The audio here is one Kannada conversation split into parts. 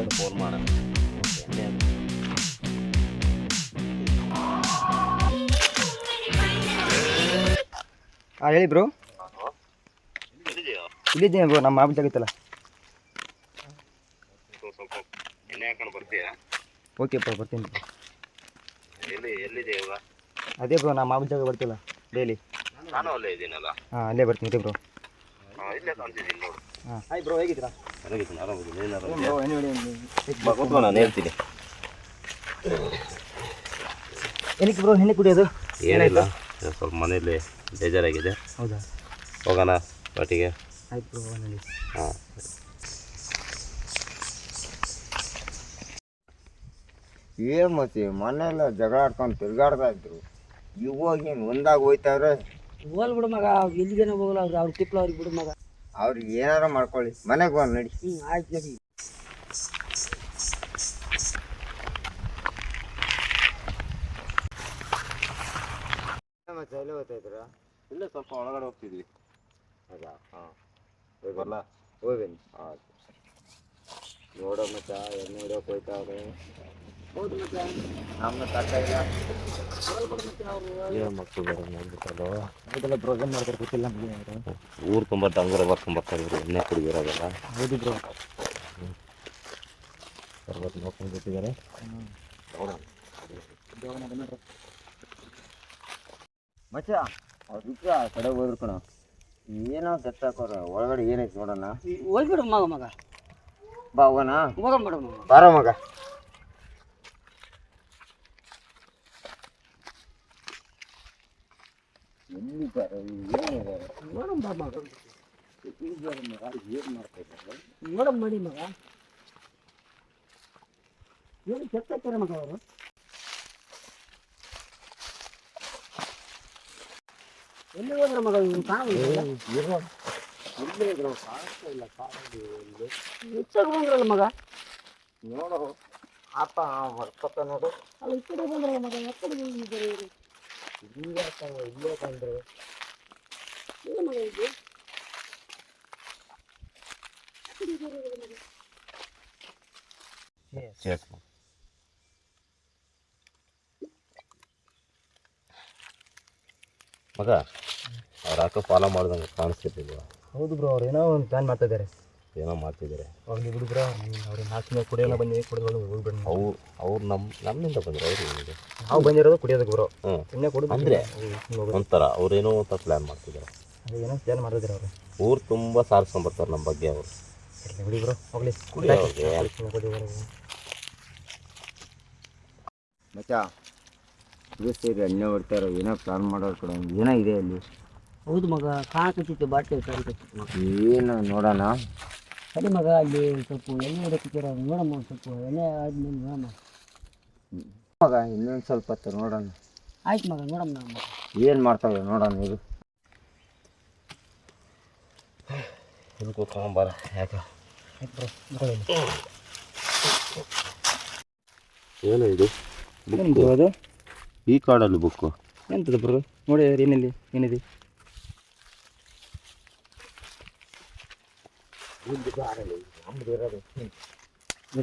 ಅದು ಫೋನ್ ಮಾಡೋಣ. ಹಾಂ ಹೇಳಿ ಬ್ರೋ. ಇಲ್ಲಿದ್ದೇನೆ ಬ್ರೋ, ನಮ್ಮ ಮಾವಿನ ಜಾಗತ್ತಲ್ಲ. ಸ್ವಲ್ಪ ಎಣ್ಣೆ ಹಾಕೊಂಡು ಬರ್ತೀಯಾ? ಓಕೆ ಬ್ರೋ, ಬರ್ತೀನಿ ಬ್ರೋ. ಎಲ್ಲಿದೆ ಇವಾಗ? ಅದೇ ಬ್ರೋ, ನಮ್ಮ ಮಾವಿನ ಜಾಗ ಬರ್ತಿಲ್ಲ ಡೈಲಿ. ನಾನು ಅಲ್ಲೇ ಇದ್ದೀನಲ್ಲ. ಹಾಂ ಅಲ್ಲೇ ಬರ್ತೀನಿ ಬ್ರೋ. ಇಲ್ಲೇ ಕಾಣ್ತಿದ್ದೀನಿ ನೋಡು. ಹಾಂ ಹಾಯ್ ಬ್ರೋ, ಹೇಗಿದ್ದೀರಾ? ಚೆನ್ನಾಗಿದ್ದೀನಿ, ಆರಾಮಿದ್ದೀನಿ. ನಾನು ಹೇಳ್ತೀನಿ. ಏನಕ್ಕೆ ಬ್ರೋ ಎಣ್ಣೆ ಕುಡಿಯೋದು? ಏನಿಲ್ಲ, ಸ್ವಲ್ಪ ಮನೇಲಿ ಬೇಜಾರಾಗಿದೆ. ಹೌದಾ? ಹೋಗೋಣ ಪಾಟಿಗೆ. ಆಯ್ತು ಬ್ರೋ, ನೋಡಿ. ಹಾಂ ಏನು ಮತ್ತೆ ಮನೆಯೆಲ್ಲ ಜಗಳ ಆಡ್ಕೊಂಡು ತಿರ್ಗಾಡ್ತಾ ಇದ್ರು. ಇವಾಗ ಏನು ಒಂದಾಗ ಹೋಯ್ತಾವ್ರೆ. ಹೋಲ್ ಬಿಡು ಮಗ, ಎಲ್ಲಿಗೇನ ಹೋಗಲ್ಲ. ಅವ್ರ ತಿಪ್ಪಲ ಅವ್ರಿಗೆ ಬಿಡು ಮಗ. ಅವ್ರಿಗೆ ಏನಾರ ಮಾಡ್ಕೊಳ್ಳಿ, ಮನೆಗೆ ಹೋಗಿ ನಡಿ. ಆಯ್ತು ನಡಿ. ಮತ್ತೆ ಎಲ್ಲಿ ಹೋಗ್ತಾ ಇದ್ದೀರಾ? ಇಲ್ಲೇ ಸ್ವಲ್ಪ ಒಳಗಡೆ ಹೋಗ್ತಿದ್ವಿ. ಹೌದಾ? ಹಾಂ ಬರಲ್ಲ? ಹೋಗ್ಬೇನಿ. ಆಯ್ತು. ನೋಡೋ ಮಚ್ಚ, ಎಣ್ಣೆ ಹೊಡಿಯೋಕೆ ಹೋಯ್ತಾವ್ರೆ. ಹೌದು ಮತ್ತೆ ನಮ್ಮ ತಟ್ಟ ಇಲ್ಲ. ಏನು ಮಕ್ಕಳು ಬೇರೆ ನೋಡ್ಬಿಟ್ಟಲ್ಲ. ಹೌದಲ್ಲ ಬ್ರೋ, ಏನು ಮಾಡ್ತಾರೆ ಗೊತ್ತಿಲ್ಲ ನಮಗೆ. ಊರು ತುಂಬ ಡಂಗರ ಬರ್ಕೊಂಬರ್ತಾರೆ ಇವರು, ಎಣ್ಣೆ ಕುಡಿದಿರೋದಲ್ಲ. ಹೌದು ಬ್ರೋ. ಬರ್ಬೋದು ನೋಡ್ಕೊಂಡು ಗೊತ್ತಿದ್ದಾರೆ. ಮಚ್ಚ ಅವ್ರು ಆ ಕಡೆ ಹೋದ್ರು ಕಣ. ಏನೋ ಕೆತ್ತಾಕೋರ ಒಳಗಡೆ ಏನೈತೆ ನೋಡೋಣ. ಹೋಗ್ಬಿಡು ಮಗ. ಮಗ ಬಾ ಹೋಗೋಣ. ಹೋಗೋಣ ಬಿಡು ಮಗ. ಬಾರ ಮಗ. ಎಲ್ಲಿದ್ದಾರೆ? ಏನಿದ್ದಾರೆ? ನೋಡಮ್ ಬಾ ಮಗ. ಏನು ಮಾಡ್ತಾ ಇದ್ದಾರೆ? ನೋಡಮ್ ಮಾಡಿ ಮಗ. ಏನು ಕೆತ್ತಾಕ್ತಾರೆ ಮಗ ಅವರು? ಎಲ್ಲಿ ಹೋದ್ರ ಮಗ? ಹೆಚ್ಚಾಗಿ ಬಂದ್ರಲ್ಲ ಮಗ. ನೋಡು ಅಪ್ಪ ಬರ್ಕೊತ ನೋಡು. ಅಲ್ಲ ಈ ಕಡೆ ಬಂದ್ರಲ್ಲ ಮಗ, ಎಕ್ಕಡೆ ಬಂದಿದ್ದಾರೆ ಇವರು? ಇಲ್ಲೇ ಬಂದ್ರು. ಏನು ಮಗ ಇದು? ಮಗ, ಅವ್ರು ಹಾಕೋ ಫಾಲೋ ಮಾಡ್ದಂಗೆ ಕಾಣಿಸ್ತಿರ್ಲಿಲ್ವ? ಹೌದು ಬ್ರೋ, ಅವ್ರು ಏನೋ ಒಂದು ಪ್ಲಾನ್ ಮಾಡ್ತಾ ಇದ್ದಾರೆ. ಏನೋ ಮಾಡ್ತಿದ್ದಾರೆ. ಅವ್ರಿಗೆ ಬಿಡು ಬ್ರೋ, ಅವ್ರಿಗೆ ನಾಲ್ಕು ಕುಡಿಯೋಣ ಬನ್ನಿ, ಕುಡಿದು ಹೋಗ್ಬೇಡಿ. ಅವ್ರು ನಮ್ಮಿಂದ ಬಂದರು. ಅವ್ರಿಗೆ ನಾವು ಬಂದಿರೋದು ಕುಡಿಯೋದಕ್ಕೆ ಬ್ರೋ. ಹ್ಞೂ ಎಣ್ಣೆ ಕುಡಿದು ಅಂದರೆ ಒಂಥರ ಅವ್ರೇನೋ ಅಂತ ಪ್ಲ್ಯಾನ್ ಮಾಡ್ತಿದ್ದಾರೆ. ಅದು ಏನೋ ಪ್ಲಾನ್ ಮಾಡ್ತಿದ್ದಾರೆ ಅವರು. ಊರು ತುಂಬ ಸಾರಿಸ್ಕೊಂಬರ್ತಾರೆ ನಮ್ಮ ಬಗ್ಗೆ ಅವರು. ಬಿಡಿ ಬ್ರೋ, ಹೋಗ್ಲಿ. ಮಚ್ಚ ಇದು ಸೇರಿ ಎಣ್ಣೆ ಹೊಡ್ತಾರೋ, ಏನೋ ಪ್ಲಾನ್ ಮಾಡೋರು ಕಡೆ ಏನೋ ಇದೆ ಅಲ್ಲಿ. ಹೌದು ಮಗ, ಕಾಣಕತ್ತಿತ್ತು ಬಾಟ್ಲಿ ಕಾಣಕತ್ತಿತ್ತು ಮಗ. ಏನು ನೋಡೋಣ. ಸರಿ ಮಗ, ಅಲ್ಲಿ ಸ್ವಲ್ಪ ಎಣ್ಣೆ ಹೊಡಕ್ಕಿರ ನೋಡಮ್ಮ. ಸ್ವಲ್ಪ ಎಣ್ಣೆ ಆದ್ಮೇಲೆ ನೋಡಮ್ಮ ಮಗ. ಇನ್ನೊಂದು ಸ್ವಲ್ಪ ಹೊತ್ತು ನೋಡೋಣ. ಆಯ್ತು ಮಗ, ನೋಡಮ್ಮ ನಮ್ಮ ಏನು ಮಾಡ್ತಾವೆ ನೋಡೋಣ. ಇದು ಇಲ್ಲಿ ಕೂತ್ಕೊಂಬಾರ. ಯಾಕೆ ಏನು ಇದು ಏನು ಬ್ರೋ ಅದು? ಈ ಕಾಡಲ್ಲಿ ಬುಕ್ಕು ಎಂತದ ಬ್ರೋ? ನೋಡಿ ಏನಿಲ್ಲ, ಏನಿದೆ?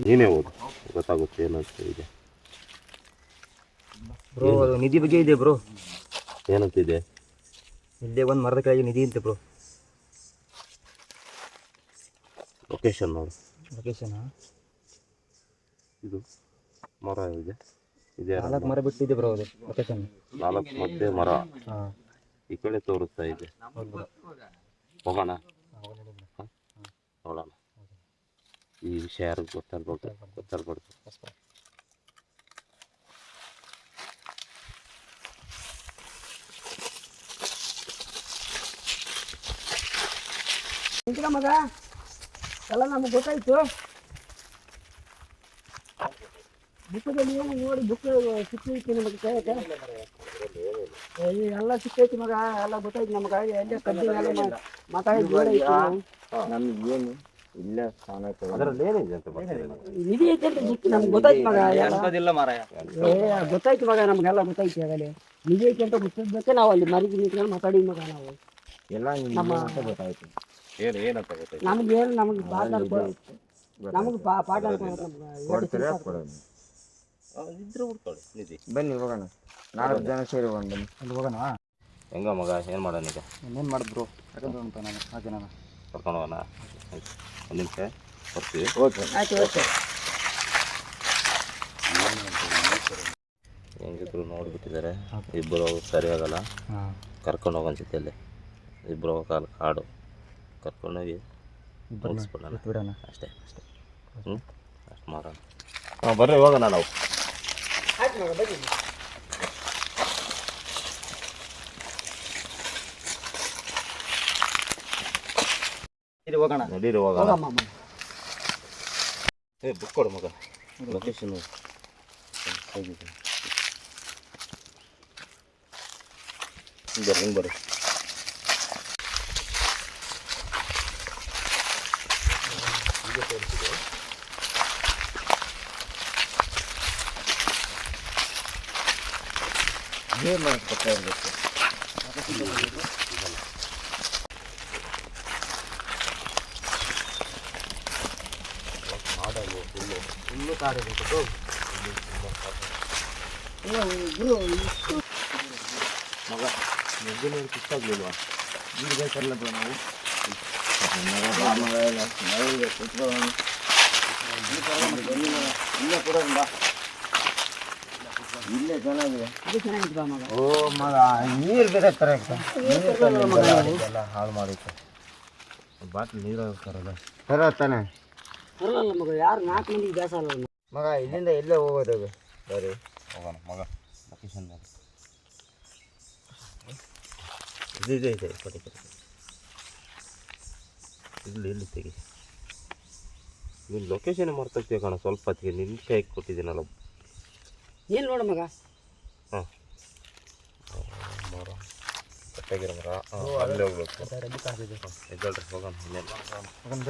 ನೀನೇ ಓದು, ಗೊತ್ತಾಗುತ್ತೆ ಏನಂತ ಇದೆ. ಬ್ರೋ ಅದು ನಿಧಿ ಬಗ್ಗೆ ಇದೆ ಬ್ರೋ. ಏನಂತಿದೆ? ಇಲ್ಲೇ ಒಂದು ಮರದ ಕೆಳಗೆ ನಿಧಿ ಅಂತೆ ಬ್ರೋ. ಲೊಕೇಶನ್ ನೋಡು. ಲೊಕೇಶನ್ ಇದು ಮರ ಇದೆ. ಇದೆ 4 ಮರ ಬಿಟ್ಟಿದೆ ಬ್ರೋ ಅದು ಲೊಕೇಶನ್. 4 ಮಧ್ಯೆ ಮರ. ಹಾಂ, ಈ ಕಡೆ ತೋರಿಸ್ತಾ ಇದೆ. ಹೋಗೋಣ, ನೋಡೋಣ. ಈ ವಿಷಯ ಯಾರಿಗೆ ಗೊತ್ತಿರ್ಬಾರ್ದು. ಮಗ, ಎಲ್ಲ ನಮಗೆ ಗೊತ್ತಾಯ್ತು. ಬುಕ್ಕದಲ್ಲಿ ಏನು ನೋಡಿ, ಬುಕ್ ಸಿಕ್ಕೈತಿ ನಮಗೆ ಕೇಳಕ್ಕೆ. ಎಲ್ಲ ಸಿಕ್ಕೈತಿ ಮಗ, ಎಲ್ಲ ಗೊತ್ತಾಯ್ತು ನಮಗೆ. ಎಲ್ಲೇ ಕಡ್ಡಿ ಎಲ್ಲ ಮಾತಾಡಿ ನಮಗೇನು ಇಲ್ಲ ಕಾಣಕ್ಕೆ. ಅದರಲ್ಲಿ ಏನಿದೆ ಅಂತ ನಿಧಿ ಐತೆ ಅಂತ ನಮ್ಗೆ ಗೊತ್ತಾಯ್ತು ಮಗ. ಗೊತ್ತಾಯ್ತು ಮಗ, ನಮಗೆಲ್ಲ ಗೊತ್ತಾಯ್ತು. ಆಗಲೇ ನಿಧಿ ಐತೆ ಅಂತ ಗೊತ್ತಿದ್ದಕ್ಕೆ ನಾವು ಅಲ್ಲಿ ಮರಿಗೆ ನಿಂತ್ಕೊಂಡು ಮಾತಾಡಿ ಮಗ. ನಾವು ಎಲ್ಲ ನಮ್ಮ ಗೊತ್ತಾಯ್ತು. ಏನಂತ ಗೊತ್ತಾಯ್ತು? ನಮಗೇನು ನಮಗೆ ಭಾಳ ನಮಗೆ ಪಾಠ ಅನ್ಕೊಂಡು ನಮ್ಗೆ ಕೊಡ್ತೀರಾ ಕೊಡೋದು ಇದ್ರೆ ಹುಡ್ಕೊಳ್ಳಿ ನಿಧಿ. ಬನ್ನಿ ಹೋಗೋಣ 4 ಜನ ಸೇರಿ ಹೋಗೋಣ ಬನ್ನಿ ಅಲ್ಲಿ ಹೋಗೋಣ. ಹೆಂಗ ಮಗ ಏನು ಮಾಡೋಣ ಈಗ? ಇನ್ನೇನು ಮಾಡಿದ್ರು ಯಾಕಂದ್ರೆ ಅಂತ ನಾನು ಆ ಜನನ ಕರ್ಕೊಂಡು ಹೋಗೋಣ. ಒಂದು ನಿಮಿಷ ಬರ್ತೀವಿ. ಓಕೆ ಆಯ್ತು ಓಕೆ. ಹೆಂಗಿದ್ರು ನೋಡಿಬಿಟ್ಟಿದ್ದಾರೆ. ಇಬ್ಬರು ಸರಿ ಆಗಲ್ಲ, ಹಾಂ ಕರ್ಕೊಂಡು ಹೋಗೋ ಅನ್ಸುತ್ತೆ ಅಲ್ಲಿ. ಇಬ್ಬರು ಹೋಗಲ್ಲ, ಕಾಡು ಕರ್ಕೊಂಡೋಗಿ ಮುಗಿಸ್ಬಿಡೋಣ ಬಿಡೋಣ. ಅಷ್ಟೇ ಅಷ್ಟೇ. ಹ್ಞೂ ಅಷ್ಟು ಮಾಡೋಣ. ಹಾಂ ಬರ್ರಿ ಹೋಗೋಣ ನಾವು. ಆಯ್ತು ಮಗ ಬನ್ನಿ. ಇದು ಹೋಗೋಣ. ನಡೀರಿ ಹೋಗೋಣ. ಹೋಗಮ್ಮ ಅಮ್ಮ. ಏ ಬುಕ್ ಕೊಡು ಮಗ, ಲೊಕೇಶನ್ ಹೋಗಿದೆ. ಬರ್ರಿ ಹಿಂಗೆ ಬರ್ರಿ. ಏನು ಮಾಡ್ಕೊತಾ ಇರಬೇಕು ಫುಲ್ಲು ಕಾಡಿರ್ಬೇಕು. ಮಗ ಮುಂದಿನ ಇಷ್ಟ ಆಗಲಿಲ್ವಾ? ಈಗ ಬೇಕಲ್ಲ ಬ್ರೋ ನಾವು ಮಗ ಎಲ್ಲ ನಾವು ಕುತ್ಕೊಳ್ಳೋಣ. ಇಲ್ಲೇ ಕೊಡೋಣ ಬಾ. ಇಲ್ಲೇ ಚೆನ್ನಾಗಿದೆ. ಇದು ಚೆನ್ನಾಗಿದೆ ಬಾ ಮಗ. ಓ ಮಗ ನೀರು ಬೇರೆ ಥರ ಎಲ್ಲ ಹಾಳು ಮಾಡಿತ್ತು. ಬಾಟ್ಲಿ ನೀರು ಹಾಕ್ತಾರಲ್ಲ ಥರ ತಾನೆ ಬರಲ್ಲ ಮಗ, ಯಾರು 4 ಮಂದಿಗೆ ಬೇಸ ಅಲ್ಲ ಮಗ. ಇಲ್ಲಿಂದ ಇಲ್ಲೇ ಹೋಗೋದು ಬರ್ರಿ ಹೋಗೋಣ ಮಗ. ಲೊಕೇಶನ್ ಇದೆ ಇದೆ ಕೊಡಿ ಕೊಡಿ. ಇಲ್ಲಿ ತೆಗಿ. ನೀನು ಲೊಕೇಶನ್ ಮರ್ತೋಗ್ತೀವಿ ಕಣ. ಸ್ವಲ್ಪ ಹೊತ್ತಿಗೆ ನಿನ್ನ ಕೈಗೆ ಕೊಟ್ಟಿದ್ದೀನಲ್ಲ. ಏನು ನೋಡು ಮಗ. ಹಾಂ ಮರ ಕಟ್ಟಾಗಿರೋ ಮರ. ಅಲ್ಲೇ ಹೋಗ್ಬೇಕು. ಎದ್ದಳ್ರಿ ಹೋಗೋಣ.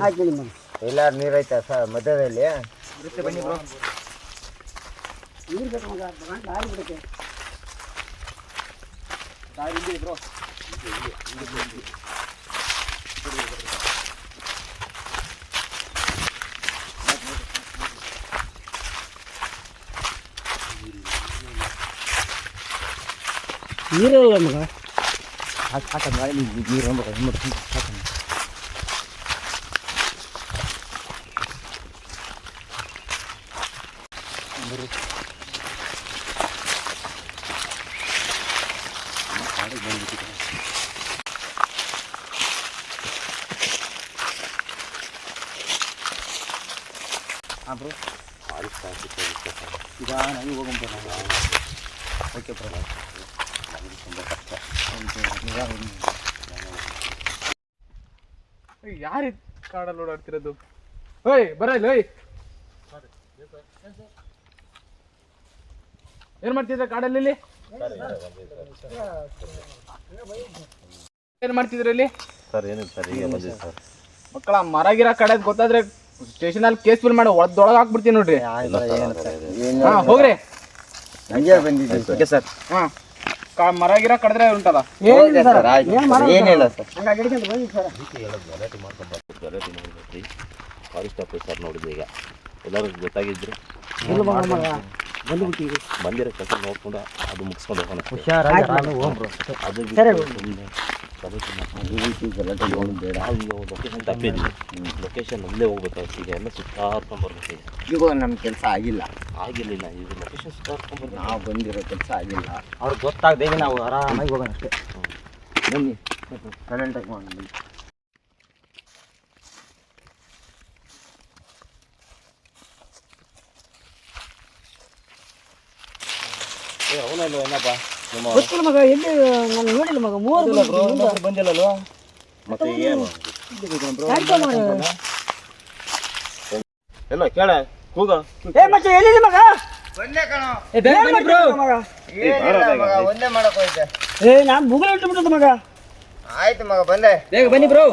ಆಯ್ತು ಬನ್ನಿ ಮಗ. ಎಲ್ಲಾರು ನೀರೈತಾ ಸರ್ ಮಧ್ಯದಲ್ಲಿ? ಬನ್ನಿ ಬ್ರೋ. ನೀರು ಬೇಕು ಮಗ, ಗಂಟು ಆಗಿಬಿಡುತ್ತೆ. ಬ್ರೋ ನೀರಿಲ್ಲ ಮಗ. ಸಾಕಂದ್ರೆ ಮಾಡಿ ನೀರು ಅಂದ್ಬಿಟ್ಟು ಸಾಕಂದ್ರೆ ಹಾಂ ಬ್ರೋ. ಈಗ ನಾವು ಹೋಗೋಣ ನಾವು. Okay bro. ತುಂಬ ಕಷ್ಟ. ಯಾರು ಕಾಡಲ್ಲಿ ಓಡಾಡ್ತಿರೋದು? ಓಯ್ ಬರಲ್ಲ. ಓಯ್ ಏನ್ ಮಾಡ್ತಿದ್ರ ಕಾಡಲ್ಲಿ? ಇಲ್ಲಿ ಏನ್ ಮಾಡ್ತಿದ್ರ ಇಲ್ಲಿ? ಸರ್ ಏನಿಲ್ಲ ಸರ್, ಈಗ ಬಂದಿದೆ ಸರ್. ಮಕ್ಕಳ ಮರ ಗಿರ ಕಡೆ ಗೊತ್ತಾದ್ರೆ ಸ್ಟೇಷನಲ್ಲಿ ಕೇಸ್ ಫಿಲ್ ಮಾಡಿ ಒಳಗೆ ಹಾಕ್ಬಿಡ್ತೀನಿ ನೋಡ್ರಿ. ಹಾ ಹೋಗ್ರಿ. ಹಂಗೆ ಬಂದಿದ್ದೀವಿ ಓಕೆ ಸರ್. ಹಾ ಮರ ಗಿರ ಕಡಿದ್ರೆ ಉಂಟಲ್ಲ. ಏನಿಲ್ಲ ಸರ್, ಏನಿಲ್ಲ ಸರ್. ಹಂಗಾಗಿ ಹಿಡ್ಕೊಂಡು ಬನ್ನಿ ಸರ್. ಗಲಾಟೆ ಮಾಡ್ಕೊಂಡ್ಬರ್ತೀವಿ. ಗಲಾಟೆ ಮಾಡಿದ್ರಿ ಫಾರೆಸ್ಟ್ ಆಫೀಸರ್ ನೋಡಿದ್ವಿ. ಈಗ ಎಲ್ಲರೂ ಗೊತ್ತಾಗಿದ್ರು ಇಲ್ಲ ಮಗ ಮಗ ಬಂದುಬಿಟ್ಟಿವಿ. ಬಂದಿರೋ ಕೆಲಸ ನೋಡ್ಕೊಂಡು ಅದು ಮುಗಿಸ್ಕೊಂಡು ಹೋಗೋಣ. ಅದು ಸರಿ. ಗಲಾಟೆ ಬೇಡ. ಲೊಕೇಶನ್ ತಪ್ಪಿದ್ವಿ. ಲೊಕೇಶನ್ ಒಂದೇ ಹೋಗ್ಬೇಕಾಯ್ತು. ಈಗ ಎಲ್ಲ ಸುತ್ತಾಡ್ಕೊಂಡು ಬರ್ಬೇಕು. ಈಗ ನಮ್ಮ ಕೆಲಸ ಆಗಿಲ್ಲ. ಆಗಿರಲಿಲ್ಲ. ಈಗ ಲೊಕೇಶನ್ ಸುತ್ತಾಡ್ಕೊಂಡು ಬರ್ಬೇಕು. ನಾವು ಬಂದಿರೋ ಕೆಲಸ ಆಗಿಲ್ಲ. ಅವ್ರಿಗೆ ಗೊತ್ತಾಗದೆ ನಾವು ಆರಾಮಾಗಿ ಹೋಗೋಣ ಅಷ್ಟೇ. ಬನ್ನಿ ಕರೆಂಟಾಗಿ ಮಾಡಿ. ಅವನಲ್ಲ ಏನಪ್ಪ ನಿಮ್ಮ ಗೊತ್ತಿಲ್ಲ ಮಗ, ಎಲ್ಲಿ ನಾನು ನೋಡಿಲ್ಲ ಮಗ. 3 ಬಂದಿಲ್ಲಲ್ವ? ಮತ್ತೆ ಏನು ಮಗ. ಎಲ್ಲ ಕೇಳ ಕೂಗ. ಏ ಮಚ್ಚ ಎಲ್ಲಿದೆ ಮಗ? ಒಂದೇ ಕಣ ಮಗ ಒಂದೇ ಮಾಡಕ್ ಹೋಯ್ತೆ. ಏ ನಾನು ಬುಗುಲ್ ಇಟ್ಟುಬಿಟ್ಟದ ಮಗ. ಆಯ್ತು ಮಗ ಬಂದೆ. ಬೇಗ ಬನ್ನಿ ಬ್ರೋ.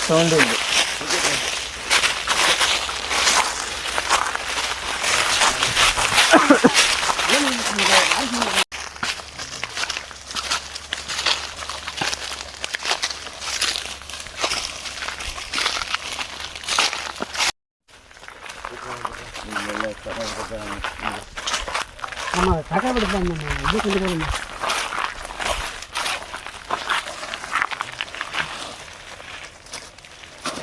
ಸೌಂಡ್ ಇದೆ. ನಮ್ಮ ಸಾಕಾಗ್ಬಿಡುತ್ತೆ ನಮ್ಮ ಇದು ಕೊಂಡ್ಕೊಳ್ಳಿ.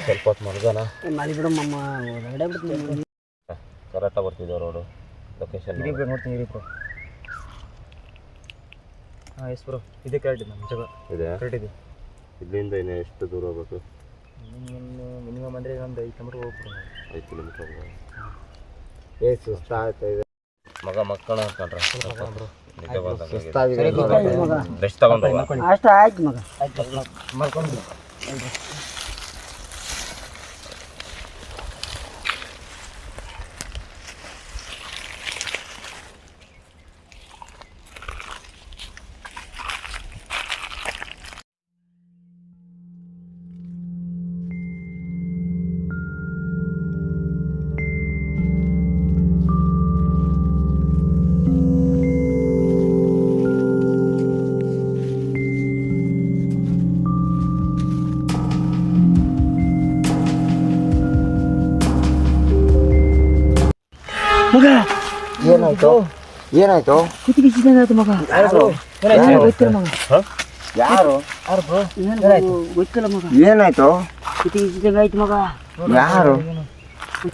ಸ್ವಲ್ಪ ಹೊತ್ತು ಮಲ್ಗೋಣ. ಮಾಡಿ ಬಿಡು ಮಮ್ಮ ಹೊರಗಡೆ ಬಿಡ್ತೀನಿ. ಕರೆಕ್ಟಾಗಿ ಬರ್ತಿದ್ದೆ ರೋಡು ಲೊಕೇಶನ್ ನೋಡ್ತೀನಿ ಇರಿ ಬ್ರೋ. ಹಾಂ ಎಸ್ ಬ್ರೋ, ಇದೇ ಕರೆಕ್ಟ್ ಇದೆ ನಮ್ಮ ಜಾಗ ಇದೆ. ಕರೆಕ್ಟ್ ಇದೆ. ಇಲ್ಲಿಂದ ಇನ್ನು ಎಷ್ಟು ದೂರ ಹೋಗ್ಬೇಕು? ಮಿನಿಮಮ್ ಅಂದರೆ ಒಂದು 5 ಕಿಲೋಮೀಟರ್ ಹೋಗ್ಬಿಟ್ಟು 5 ಕಿಲೋಮೀಟರ್. ಸುಸ್ತ ಆಗ್ತಾ ಇದೆ ಮಗ ಮಕ್ಕಳ ಕಂಡ್ರೆ ನಿದ್ದೆ ಸುಸ್ತಾಗಿದೆ ಬೆಸ್ಟ್ ತಗೊಂಡು ಅಷ್ಟು ಆಯ್ತು ಮಗ. ಮಾಡ್ಕೊಂಡು ಮಗ ಏನಾಯ್ತು ಏನಾಯ್ತು ಕುತ್ತಿಗೆ ಸಿದಂಗಾಯ್ತು ಮಗ. ಗೊತ್ತಿಲ್ಲ ಮಗ. ಯಾರು ಗೊತ್ತಿಲ್ಲ ಮಗ. ಏನಾಯ್ತು ಕುತ್ತಿಗೆ ಸಿದಂಗಾಯ್ತು ಮಗ. ಯಾರು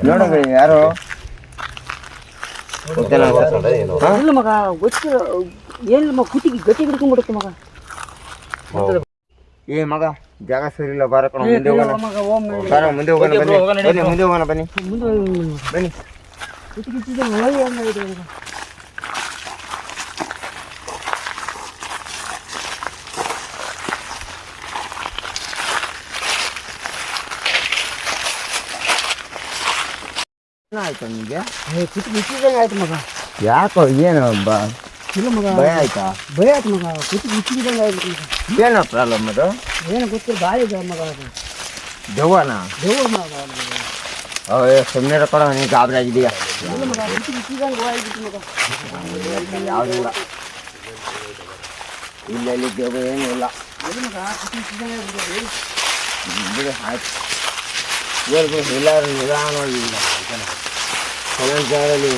ನೋಡೋದು ಯಾರು ಇಲ್ಲ ಮಗ ಗೊತ್ತಿಲ್ಲ ಏನಿಲ್ಲ ಮಗ. ಕುತ್ತಿಗೆ ಗಟ್ಟಿ ಹಿಡ್ಕೊಂಡ್ಬಿಡುತ್ತೆ ಮಗ. ಏ ಮಗ ಜಾಗ ಸರಿ ಇಲ್ಲ ಬಾರ ಕಣ ಮುಂದೆ ಹೋಗೋಣ ಮಗ ಒಮ್ಮೆ ಬಾರ ಮುಂದೆ ಹೋಗೋಣ ಬನ್ನಿ ಮುಂದೆ ಹೋಗೋಣ ಬನ್ನಿ ಮುಂದೆ ಬನ್ನಿ ಕುತ್ತಿಗೆ ಸಿದಂಗ ಒಳ್ಳೆ ಹೆಂಗಾಗಿದೆ ಮಗ. ಏನಾಯ್ತು ನಿಮಗೆ ಕುತ್ತಿಗೆ ಸಿದಂಗ ಆಯ್ತು ಮಗ. ಯಾಕೋ ಏನು ಇಲ್ಲ ಮಗ ಭಯ ಆಯ್ತಾ ಭಯ ಆಯ್ತು ಮಗ. ಕುತ್ತಿಗೆ ಸಿದಂಗ ಆಯ್ತು ಮಗ. ಏನೋ ಪ್ರಾಬ್ಲಮ್ ಅದು ಏನು ಗೊತ್ತಿಲ್ಲ ಭಾಳ ಇದೆ ಮಗ. ಅದು ದೆವ್ವನಾ ದೇವ್ರ ಮಗ. ಸುಮ್ಮನೆ ಕೊಡ ನೀನು ಗಾಬರಿ ಆಗಿದೆಯಾ ಇಲ್ಲ ಮಗ ಕುತ್ತಿಗೆ ಸಿದಂಗ ಹೋಗ್ಬಿಟ್ಟು ಮಗ. ಯಾವುದಿಲ್ಲ ಇಲ್ಲೆಲ್ಲಿ ದೆವ್ವ ಏನೂ ಇಲ್ಲ ಇಲ್ಲ ಮಗ ಕುತ್ತಿಗೆ ಸಿದಂಗ ಆಗ್ಬಿಟ್ಟು ಬಿಡು ಆಯ್ತು ಹೇಳ್ಬಿಡು ಎಲ್ಲರೂ ನಿಧಾನವಾಗಿ ಕೆಲವೊಂದು ಜಾಗದಲ್ಲಿ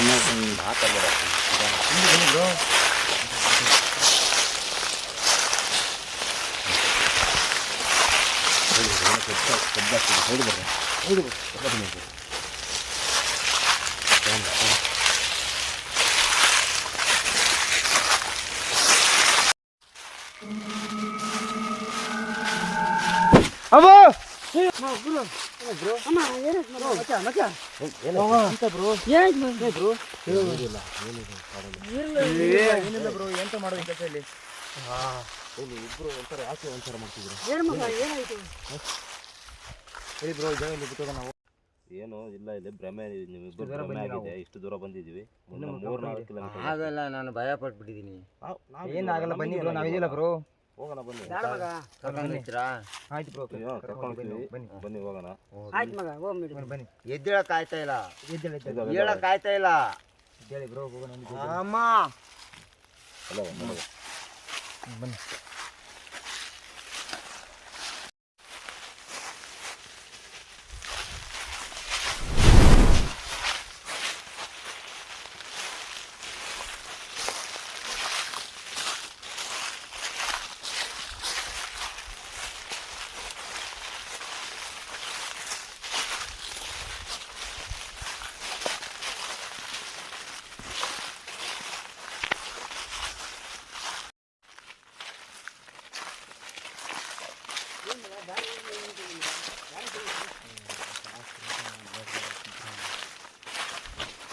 ಅಬ್ಬೋ ಅಮ್ಮ ಏನಾಯ್ತು ಮಗ? ಮಚ್ಚ ಮಚ್ಚ ಏನಾಯ್ತು ಬ್ರೋ? ಏನಿಲ್ಲ ಬ್ರೋ ಎಂತ ಮಾಡೋದು ಕೆಲಸ ಇಲ್ಲಿ ಇಬ್ರು ಒಂಥರ ಯಾಕೆ ಒಂಥರ ಮಾಡ್ತಿದ್ರು? ಏನು ಮಗ ಏನಾಯ್ತು? ಸರಿ ಬ್ರೋ ಜಾಗ ಇಲ್ಲಿ ಬಿಟ್ಟೋಗ ನಾವು ಏನು ಇಲ್ಲ ಇಲ್ಲಿ ಭ್ರಮೆ, ನಿಮ್ಮಿಬ್ಬರು ಭ್ರಮೆ ಆಗಿದೆ. ಇಷ್ಟು ದೂರ ಬಂದಿದ್ದೀವಿ. 3-4 ಕಿಲೋಮೀಟರ್ ಆಗಲ್ಲ ನಾನು ಭಯ ಪಟ್ಬಿಟ್ಟಿದ್ದೀನಿ ಏನಾಗಲ್ಲ ಬನ್ನಿ ಬ್ರೋ ನಾವಿದಿಲ್ಲ ಬ್ರೋ ಹೋಗೋಣ ಬನ್ನಿ. ಬೇಡ ಮಗ. ಕರ್ಕೊಂಡ್ಬಿಡ್ತೀರಾ ಆಯ್ತು ಬ್ರೋ ಕರ್ಕೊಂಡು ಬನ್ನಿ ಹೋಗೋಣ. ಆಯ್ತು ಮಗ ಹೋಗ್ಬಿಡಿ. ಬನ್ನಿ ಎದ್ದೇಳಕ್ ಆಯ್ತಾ ಇಲ್ಲ ಎದ್ದೇಳಿ ಹೇಳಕ್ ಆಯ್ತಾ ಇಲ್ಲ ಹೇಳಿ ಬ್ರೋ ಹೋಗೋಣ ಅಮ್ಮ ಅಲ್ಲ ನೋಡಿ. ಬನ್ನಿ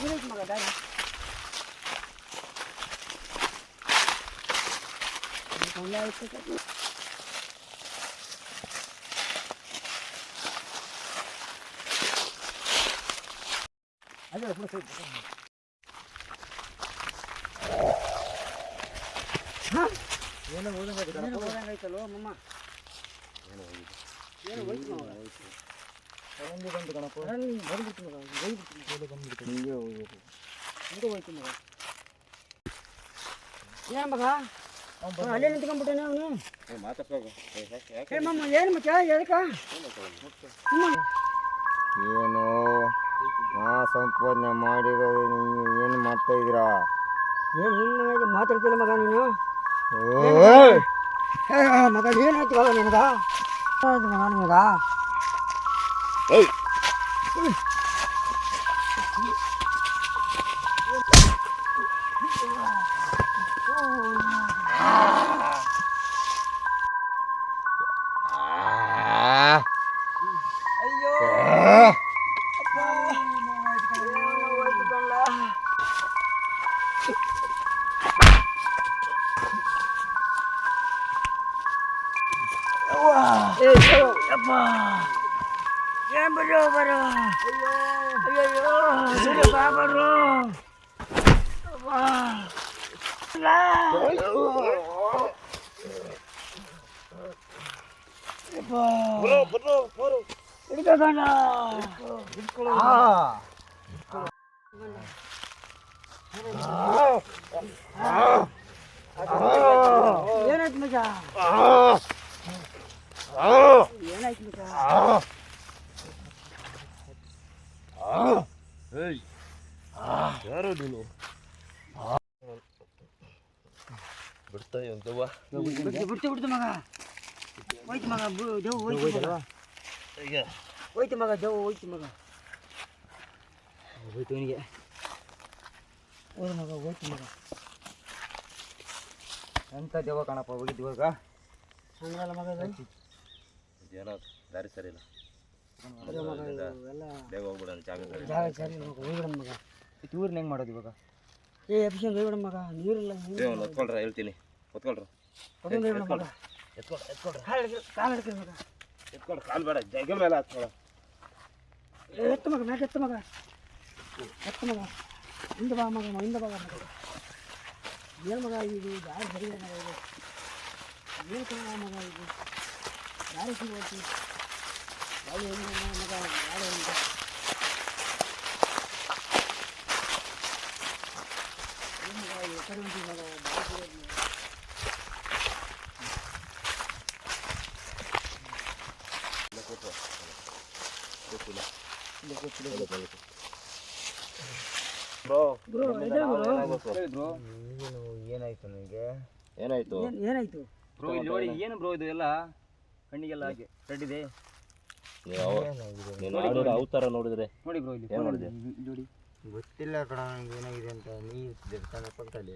ಏನಾಯ್ತು ಮಗ ದಾರಿ? ಒಳ್ಳೆ ಆಯ್ತು ಕತೆ. ಏನೋ ಹೋದಂಗಾಯ್ತಲ್ಲೋ ಮಮ್ಮ. ಏನು ಹೋಯ್ತು ಮಗ ಒಂದು ಬಂತು ಕಣಪ್ಪ. ಬಂದ್ಬಿಡ್ತು ಮಗ ಹೋಗ್ಬಿಡ್ತು ಹಿಂಗೆ ಹೋಗ್ಬೇಕು. ಹಿಂಗೆ ಹೋಯ್ತು ಮಗ ಏನು ಮಗ ಅಲ್ಲೇ ನಿಂತ್ಕೊಂಡ್ಬಿಟ್ಟೆ ಅವನು ಏ ಮಮ್ಮ ಏನು ಮಚ್ಚ ಎದಕ್ಕ ಏನು ನಾ ಸಂಪಾದನೆ ಮಾಡಿರೋದು ನೀವು ಏನು ಮಾಡ್ತಾ ಇದ್ದೀರಾ? ಏನು ಹಿಂಗೆ ಮಾತಾಡ್ತಿಲ್ಲ ಮಗ ನೀನು ಓಯ್! ಮಗ ಏನಾಯ್ತು ಮಗ ನಿನಗ ಮಗ ನಿನಗ ಏನ್ ಬರೋ ಬರೋ ಅಯ್ಯೋ ಬಾ ಬರೋ ಹಿಡ್ಕೋಣ ಏನಾಯ್ತು ಮಗ ಏನಾಯ್ತು ಮಗ ಯಾರು ನೀನು ಬಿಡ್ತಾ ಎಂತವ್ವ ಬಿಡ್ತು ಮಗ ಹೋಯ್ತು ಮಗ ದೇವ್ ಹೋಯ್ತು ಈಗ ಹೋಯ್ತು ಮಗ ದೇವ್ ಹೋಯ್ತು ಮಗ ಹೋಯ್ತು ಅವನಿಗೆ ಹೋದ ಮಗ ಹೋಯ್ತು ಮಗ ಎಂಥ ದೇವ ಕಣಪ್ಪ ಹೋಗಿದ್ದು ಇವಾಗ. ಹಂಗಲ್ಲ ಮಗ ಇದು. ಏನೋ ದಾರಿ ಸರಿ ಇಲ್ಲ ಅದೇ ಮಗ ಇದು ಎಲ್ಲ ಬೇಗ ಹೋಗ್ಬಿಡೋಣ ಜಾಗದಲ್ಲಿ ಜಾಗ ಸರಿ ಇಲ್ಲ ಮಗ ಹೋಗ್ಬಿಡಣ ಮಗ ಇವ್ರನ್ನ ಹೆಂಗೆ ಮಾಡೋದು ಇವಾಗ? ಎಫಿಷಿಯನ್ ಹೋಗ್ಬಿಡಣ ಮಗ ನೀರಿಲ್ಲ ಒಂದು ಹೊತ್ಕೊಳ್ರ ಹೇಳ್ತೀನಿ ಹೊತ್ಕೊಳ್ರು ಹೊತ್ಕೊಂಡು ಹೋಗ್ಬಿಡಣ ಮಗ ಎತ್ಕೊಳ್ರಿ ಕಾಲು ಹಿಡ್ಕೊಂಡು ಮಗ ಎತ್ಕೊಳ್ರಿ ಕಾಲು ಬೇಡ ಜಗ್ಗಲ್ ಮೇಲೆ ಹಾಕ್ಕೊಳ ಎತ್ತು ಮಗ ಮ್ಯಾಕೆ ಎತ್ತು ಮಗ ಹಿಂದೆ ಬಾ ಮಗ ಹಿಂದೆ ಬಾ ಮಗ ಏನು ಮಗ ಇದು ಯಾರು ಸರಿ ಮಗ ಇದು ಏನು ಕಣ ಮಗ ಇದು ಯಾರು ಸಿಗೋತಿ ಯಾರು ಏನು ಮಗ ಯಾರು ಅಂತ ಏನು ಮಗ ಇದು ಕಡೆ ಉಂಟು ಮಗ ಬ್ರೋ ಬ್ರೋ ಇದೆ ಬ್ರೋ ಏನಾಯ್ತು ನನಗೆ? ಏನಾಯ್ತು ಏನಾಯ್ತು ಬ್ರೋ ಇಲ್ಲಿ ನೋಡಿ ಏನು ಬ್ರೋ ಇದು ಎಲ್ಲ ಕಣ್ಣಿಗೆಲ್ಲ ಹಾಗೆ ಇದೆ. ನೀನು ಆಡಿರೋ ಅವತಾರ ನೋಡಿದ್ರೆ ನೋಡಿ ಬ್ರೋ ಇಲ್ಲಿ ಏನು ಮಾಡಿದೆ ನೋಡಿ. ಗೊತ್ತಿಲ್ಲ ಕಣ ನಂಗೆ ಏನಾಗಿದೆ ಅಂತ. ನೀವು ತಾನೇ ಪಕ್ಕದಲ್ಲಿ.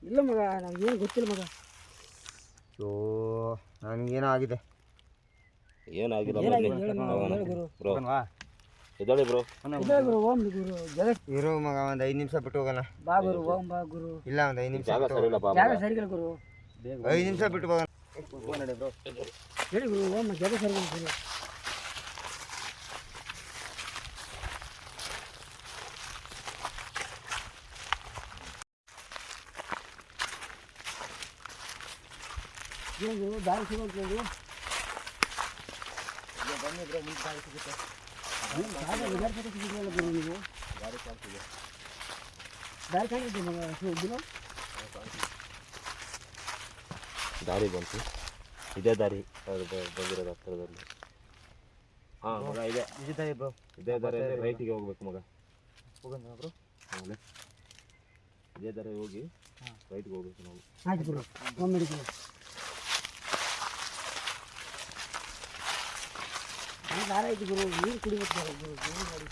ಇಲ್ಲ ಮಗ ನಮ್ಗೇನು ಗೊತ್ತಿಲ್ಲ ಮಗ ಸೊ ನನಗೇನೋ ಆಗಿದೆ. ಏನಾಗಿಲ್ಲ ಏನಾಗಿದೆ ಹೇಳು ಮಗ ಹೇಳು ಗುರು ಬ್ರೋ ಎದ್ದೇಳಿ ಬ್ರೋ ಇದೆ ಗುರು ಓಂ ಗುರು ಜಗತ್ ಇರೋ ಮಗ ಒಂದು 5 ನಿಮಿಷ ಬಿಟ್ಟು ಹೋಗೋಣ. ಬಾ ಗುರು ಓಂ ಬಾ ಗುರು ಇಲ್ಲ ಒಂದು 5 ನಿಮಿಷ ಜಾಗ ಸರಿ ಇಲ್ಲ ಬಾ ಜಾಗ ಸರಿಗಿಲ್ಲ ಗುರು 5 ನಿಮಿಷ ಬಿಟ್ಟು ಹೋಗೋಣ. ಹೇಳಿ ಗುರು ಓಂ ಜಾಗ ಸರಿಗಿಲ್ಲ ಗುರು ಏನು ಗುರು ದಾರಿ ಸಿಗೋದು ಬನ್ನಿ ಬ್ರೋ ಮುಂದೆ ದಾರಿ ಸಿಗುತ್ತೆ. ಸಿಗಿಲ್ಲ ಗುರು ನೀವು ದಾರಿ ಕಾಣ್ತಿದೆ ದಾರಿ ಕಾಣಿದೆ ಮಗ ದಿನ ದಾರಿ ಬಂತು ಇದೇ ದಾರಿ ಬಂದಿರೋದು ಹತ್ತಿರದಲ್ಲಿ ಹಾಂ ಮಗ ಇದೆ ಇದ್ದಾರೆ ಬ್ರೋ. ಇದೇ ದಾರಿಯಲ್ಲಿ ರೈಟಿಗೆ ಹೋಗ್ಬೇಕು ಮಗ ಹೋಗೋಣ ಬ್ರೋ. ಆಮೇಲೆ ಇದೇ ದಾರಿ ಹೋಗಿ ರೈಟ್ಗೆ ಹೋಗ್ಬೇಕು ನಾವು ಆಯ್ತು ಗುರು ಒಮ್ಮೆ ಹಿಡಿತೀನಿ ದಾರ ಆಯ್ತು ಗುರು ನೀರು ಕುಡಿಬೇಕು ಗುರು ಏನು ಮಾಡಿ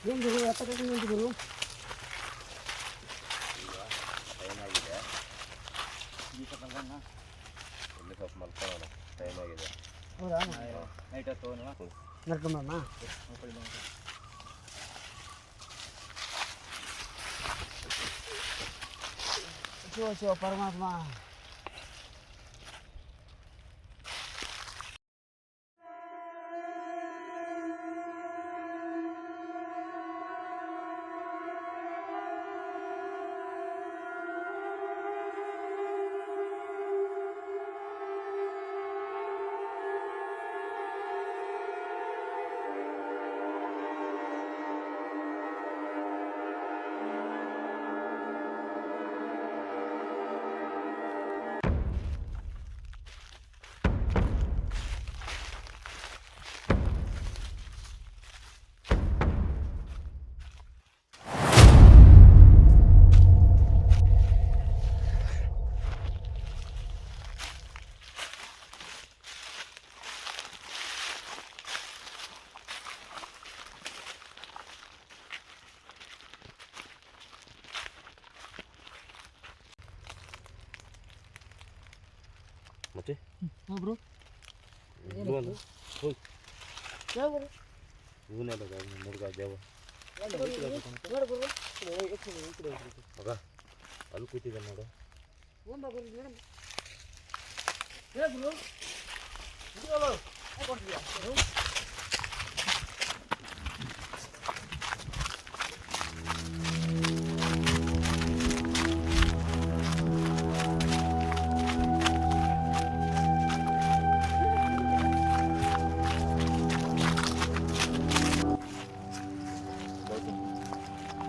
ಏನು ಗುರು ಎತ್ತಕ್ಕೆ ನಿಂತು ಗುರು ಟೈಮ್ ಆಗಿದೆ ಇಲ್ಲಿ ಸ್ವಲ್ಪ ಮಲ್ಕೊಳ್ಳೋಣ ಟೈಮ್ ಆಗಿದೆ ಹೌದಾ ನೈಟ್ ಹೊತ್ತು ನಡ್ಕೊಂಬಮ್ಮ ಶಿವ ಶಿವ ಪರಮಾತ್ಮ ಮತ್ತೆ ಒಬ್ರು ಇವನು ಹೋಯ್ ಯಾವ್ದು ಇವನೆಲ್ಲ ಹುಡುಗ ದೇವ ಮಗ ಅಲ್ಲಿ ಕೂತಿದ್ದ ನೋಡು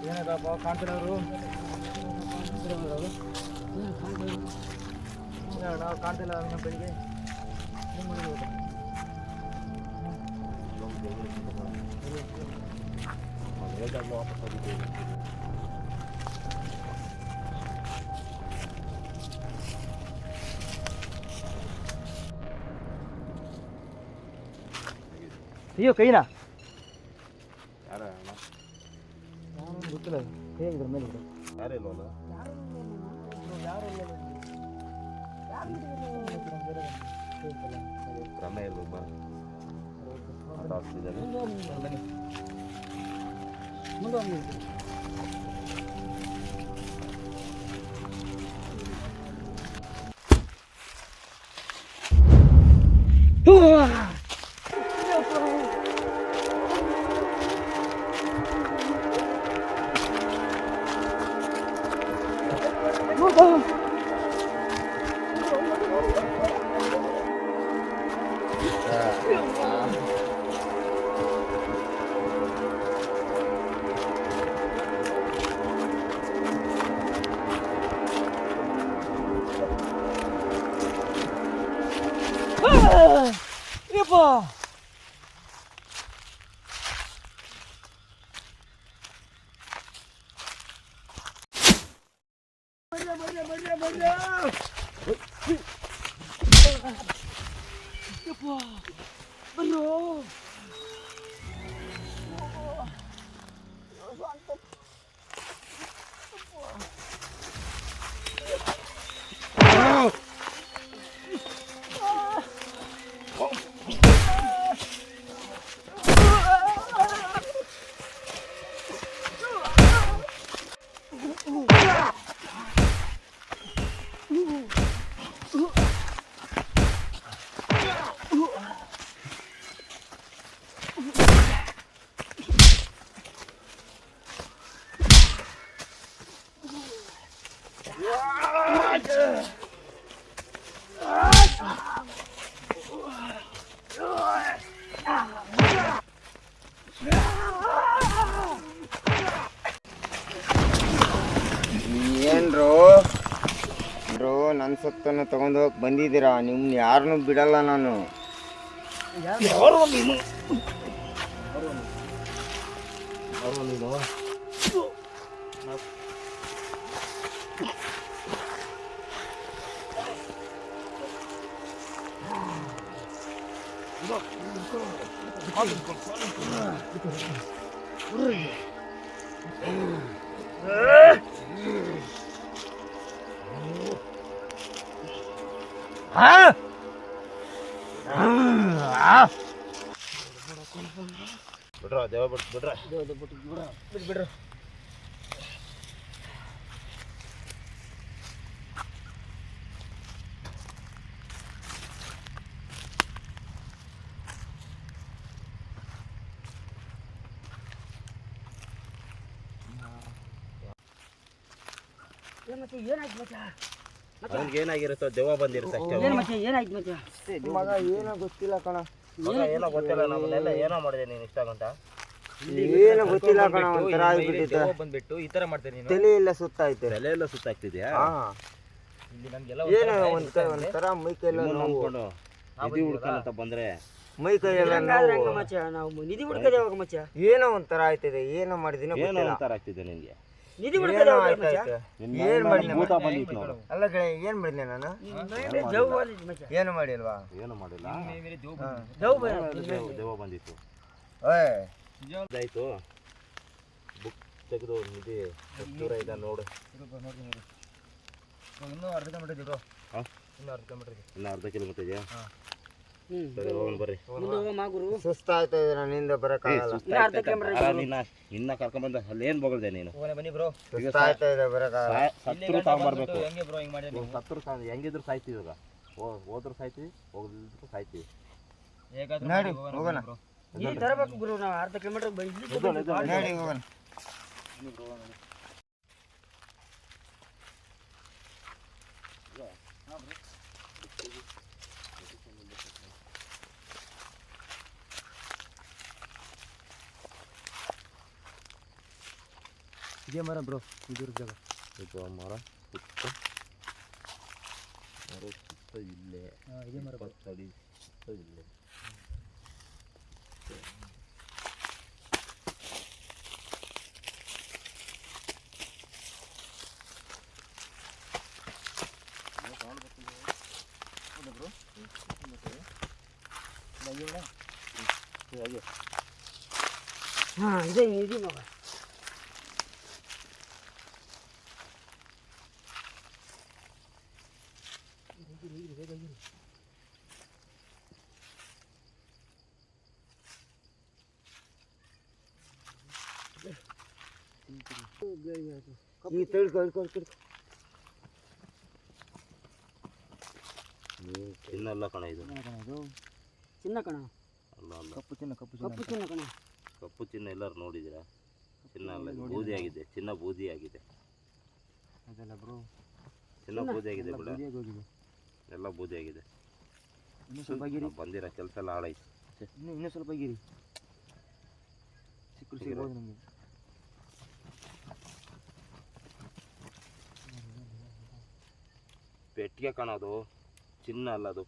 ಏನಕ್ಕಪ್ಪ ಕಾಣ್ತಾರೆ ಅವರು ನಾವು ಕಾಣ್ತಿಲ್ಲ ನಮ್ಮ ಬೆಳಿಗ್ಗೆ ವಾಪಸ್ ಹೋಗಿದ್ದೇವೆ ಅಯ್ಯೋ ಕೈನಾ ಯಾರ ಗೊತ್ತಿಲ್ಲ ಹೇಗಿದ್ರ ಮೇಲೆ ಯಾರಿಲ್ವಲ್ಲ ರಮೆ ಇಲ್ವಮ್ಮ ಆಟ ಆಡ್ತಿದ್ದಾರೆ ಏನ್ರೋ ಬ್ರೋ ನನ್ನ ಸೊತ್ತನ್ನು ತಗೊಂಡು ಹೋಗಿ ಬಂದಿದ್ದೀರಾ ನಿಮ್ಮನ್ನ ಯಾರನ್ನೂ ಬಿಡಲ್ಲ ನಾನು. ಬಿಡ್ರ ದೇವ ಬಿಡ್ರ ಬಿಡ್ರು ಮತ್ತೆ ಏನಾಯ್ತು ಮಚ್ಚ? ಅವ್ನಿಗೆ ಏನಾಗಿರುತ್ತೋ ದೆವ್ವ ಬಂದಿರುತ್ತೆ ಅಷ್ಟೇ. ಏನು ಮಚ್ಚ ಏನಾಯ್ತು ಮಚ್ಚ? ಮಗ ಏನೋ ಗೊತ್ತಿಲ್ಲ ಕಣ, ಮಗ ಏನೋ ಗೊತ್ತಿಲ್ಲ, ನಮ್ಮನ್ನೆಲ್ಲ ಏನೋ ಮಾಡಿದೆ ನೀನು ಇಷ್ಟ ಗಂಟ. ಏನೋ ಗೊತ್ತಿಲ್ಲ ಕಣ, ಒಂಥರ ಆಗ್ಬಿಟ್ಟಿದೆ. ಬಂದ್ಬಿಟ್ಟು ಈ ತರ ಮಾಡ್ತೇನೆ ನೀನು. ತಲೆ ಎಲ್ಲ ಸುತ್ತಾಯ್ತು. ತಲೆ ಎಲ್ಲ ಸುತ್ತಾಗ್ತಿದ್ಯಾ? ಇಲ್ಲಿ ನಮ್ಗೆಲ್ಲ ಏನೋ ಒಂಥರ ಮೈ ಕೈಯೆಲ್ಲ ನೋವು, ಅನ್ಕೊಂಡು ನಿಧಿ ಹುಡ್ಕೊಂತ ಬಂದ್ರೆ ಮೈ ಕೈಯೆಲ್ಲ ಹಂಗಾದ್ರೆ ನೋವು. ಹಂಗ ಮಚ್ಚ, ನಾವು ನಿಧಿ ಹುಡ್ಕದೆ ಹೋಗ ಮಚ್ಚ. ಏನೋ ಒಂಥರ ಆಯ್ತದೆ, ಏನೋ ಮಾಡಿದಿನ ಏನೋ ಗೊತ್ತಿಲ್ಲ. ಒಂಥರ ಆಗ್ತಿದೆ ನಿನ್ಗೆ. ನಿಧಿ ಹುಡ್ಕದೆ ಹೋಗ ಮಚ್ಚ. ಏನ್ ಮಾಡಿದ್ನ? ಭೂತ ಬಂದಿತ್ತು ನೋಡು. ಅಲ್ಲ ಕಣೆ, ಏನ್ ಮಾಡಿದ್ನೆ ನಾನು? ದೇವ್ ಬಂದಿತ್ತು ಮಚ್ಚ. ಏನು ಮಾಡಿಲ್ವಾ? ಏನು ಮಾಡಿಲ್ಲ, ದೇವ್ ಬಂದಿತ್ತು. ದೆವ್ವ ಬಂದಿತ್ತು. ಓಯ್ ಇದಾಯ್ತು, ಬುಕ್ ತೆಗೆದು ನಿಧಿ ದೂರ ಇದೆ ನೋಡು. ಇನ್ನೂ ಅರ್ಧ ಕಿಲೋಮೀಟರ್ ಇದ್ರು. ಹಾ? ಇನ್ನೂ ಅರ್ಧ ಕಿಲೋಮೀಟರ್ ಇದೆ. ಇನ್ನು ಅರ್ಧ ಕಿಲೋಮೀಟರ್ ಇದೆಯಾ? ಹ್ಮ್. ಸರಿ ಹೋಗೋಣ ಬರ್ರಿ. ಮುಂದೆ ಹೋಗ ಮಾಗುರು. ಸುಸ್ತಾಯ್ತಾ ಇದೆ, ನನ್ನಿಂದ ಬರಕ್ಕಾಗಲ್ಲ. ನಿನ್ನ ಕರ್ಕೊಂಡ್ಬಂದ ಅಲ್ಲಿ ಏನ್ ಬಗಳ್ದೆ ನೀನು? ಹೋಗೋಣ ಬನ್ನಿ ಬ್ರೋ. ಸುಸ್ತಾಯ್ತಾ ಇದೆ, ಬರಕ್ಕಾಗಲ್ಲ. ಸತ್ರು ತಗೊಂಡ್ಬರ್ಬೇಕು. ಹೆಂಗೆ ಬ್ರೋ ಹಿಂಗೆ ಮಾಡಿದೆ ನೀವು? ಸತ್ರು ಹೆಂಗಿದ್ರು ಸಾಯ್ತೀವಿ ಇವಾಗ. ಹೋದ್ರು ಸಾಯ್ತೀವಿ, ಹೋಗಿದ್ರು ಸಾಯ್ತೀವಿ. ಹೇಗಾದ್ರೂ ನಡಿ, ಮಾಡಿ ಹೋಗೋಣ. ಬ್ರೋ. ಇಲ್ಲಿ ತರಬೇಕು ಗುರು, ನಾವು ಅರ್ಧ ಕಿಲೋಮೀಟರ್ ನಡಿ ಹೋಗೋಣ. ಇದೇ ಮರ ಬ್ರೋ, ಇದು ಜಾಗ. ಇದು ಮರ ಸುತ್ತ ಮರ ಸುತ್ತ ಇಲ್ಲೇ ಇದೇ ಮರ ಬ್ರೋ. 20 ಅಡಿ ಸುತ್ತ ಇಲ್ಲೇ. ಹಾ ಇದೆ ಇದೆ ಮಗ. ಈ ತಿಳ್ಕೊ ಚಿನ್ನಲ್ಲ ಕಣ ಇದು. ಚಿನ್ನ ಕಣ, ಅಲ್ಲ ಅಲ್ಲ, ಕಪ್ಪು ಚಿನ್ನ ಕಪ್ಪು ಚಿನ್ನ ಕಣ. ಕಪ್ಪು ಚಿನ್ನ ಎಲ್ಲರೂ ನೋಡಿದ್ದೀರಾ? ಚಿನ್ನ ಅಲ್ಲ, ಇದು ಬೂದಿ ಆಗಿದೆ. ಚಿನ್ನ ಬೂದಿ ಆಗಿದೆ. ಅದೆಲ್ಲ ಬ್ರೋ, ಚಿನ್ನ ಬೂದಿ ಆಗಿದೆ ಬಿಡ, ಹೋಗಿದೆ. ಎಲ್ಲ ಬೂದಿ ಆಗಿದೆ. ಇನ್ನೂ ಸ್ವಲ್ಪ ಗಿರಿ, ನಾವು ಬಂದಿರೋ ಕೆಲಸ ಎಲ್ಲ ಹಾಳಾಯ್ತು. ಇನ್ನೂ ಸ್ವಲ್ಪ ಗಿರಿ. ಸಿಗ್ಬೋದು ನಮಗೆ. ಪೆಟ್ಟಿಗೆ ಕಾಣೋದು ಚಿನ್ನ ಅಲ್ಲ, ಅದು